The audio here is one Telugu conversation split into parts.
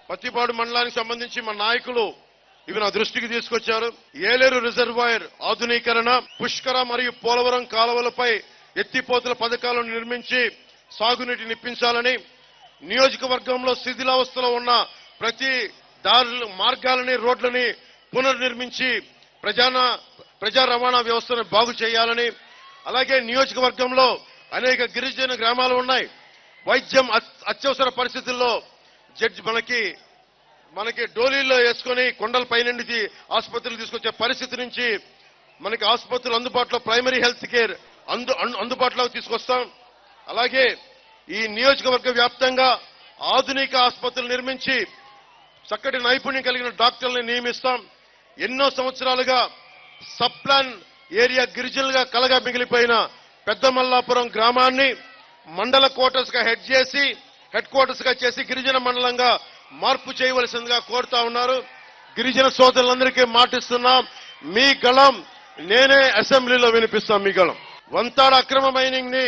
పత్తిపాడు మండలానికి సంబంధించి మా నాయకులు ఇవి నా దృష్టికి తీసుకొచ్చారు. ఏలేరు రిజర్వాయర్ ఆధునీకరణ, పుష్కర మరియు పోలవరం కాలువలపై ఎత్తిపోతల పథకాలను నిర్మించి సాగునీటిని ఇప్పించాలని, నియోజకవర్గంలో శిథిలావస్థలో ఉన్న ప్రతి దారులు మార్గాలని రోడ్లని పునర్నిర్మించి ప్రజా రవాణా వ్యవస్థను బాగు చేయాలని, అలాగే నియోజకవర్గంలో అనేక గిరిజన గ్రామాలు ఉన్నాయి. వైద్యం అత్యవసర పరిస్థితుల్లో మనకి డోలీల్లో వేసుకుని కొండల పైనుండి ఆసుపత్రులు తీసుకొచ్చే పరిస్థితి నుంచి మనకి ఆసుపత్రులు అందుబాటులో ప్రైమరీ హెల్త్ కేర్ అందుబాటులోకి తీసుకొస్తాం. అలాగే ఈ నియోజకవర్గ వ్యాప్తంగా ఆధునిక ఆసుపత్రులు నిర్మించి చక్కటి నైపుణ్యం కలిగిన డాక్టర్లను నియమిస్తాం. ఎన్నో సంవత్సరాలుగా సబ్ ప్లాన్ ఏరియా గిరిజనులుగా కలగా మిగిలిపోయిన పెద్దమల్లాపురం గ్రామాన్ని మండల క్వార్టర్స్ గా హెడ్ క్వార్టర్స్ గా చేసి గిరిజన మండలంగా మార్పు చేయవలసిందిగా కోరుతా ఉన్నారు. గిరిజన సోదరులందరికీ మాటిస్తున్నాం, మీ గళం నేనే అసెంబ్లీలో వినిపిస్తాం. మీ గళం వంతాడ అక్రమ మైనింగ్ ని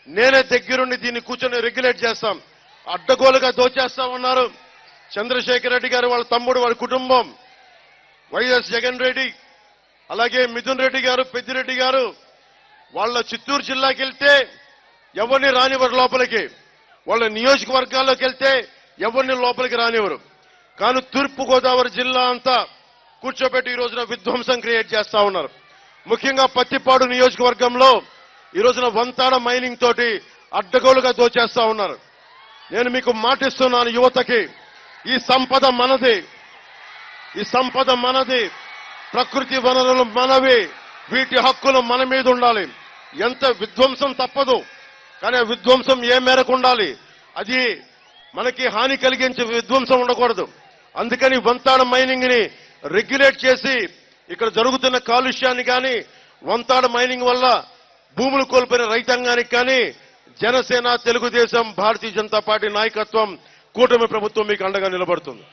నేనే దగ్గరుండి దీన్ని కూర్చొని రెగ్యులేట్ చేస్తాం. అడ్డగోలుగా దోచేస్తా ఉన్నారు. చంద్రశేఖర్ రెడ్డి గారు, వాళ్ళ తమ్ముడు, వాళ్ళ కుటుంబం, వైఎస్ జగన్ రెడ్డి, అలాగే మిథున్ రెడ్డి గారు, పెద్దిరెడ్డి గారు, వాళ్ళ చిత్తూరు జిల్లాకి వెళ్తే ఎవరిని రానివ్వరు లోపలికి, వాళ్ళ నియోజకవర్గాల్లోకి వెళ్తే ఎవరిని లోపలికి రానివ్వరు. కానీ తూర్పు గోదావరి జిల్లా అంతా కూర్చోబెట్టి ఈ రోజున విధ్వంసం క్రియేట్ చేస్తా ఉన్నారు. ముఖ్యంగా పత్తిపాడు నియోజకవర్గంలో ఈ రోజున వంతాడ మైనింగ్ తోటి అడ్డగోలుగా దోచేస్తా ఉన్నారు. నేను మీకు మాటిస్తున్నాను, యువతకి ఈ సంపద మనది, ప్రకృతి వనరులు మనవి, వీటి హక్కులు మన మీద ఉండాలి. ఎంత విధ్వంసం తప్పదు, కానీ విధ్వంసం ఏ మేరకు ఉండాలి, అది మనకి హాని కలిగించే విధ్వంసం ఉండకూడదు. అందుకని వంతాడ మైనింగ్ ని రెగ్యులేట్ చేసి ఇక్కడ జరుగుతున్న కాలుష్యాన్ని కానీ, వంతాడ మైనింగ్ వల్ల భూములు కోల్పోయిన రైతాంగానికి కానీ జనసేన, తెలుగుదేశం, భారతీయ జనతా పార్టీ నాయకత్వం, కూటమి ప్రభుత్వం మీకు అండగా నిలబడుతుంది.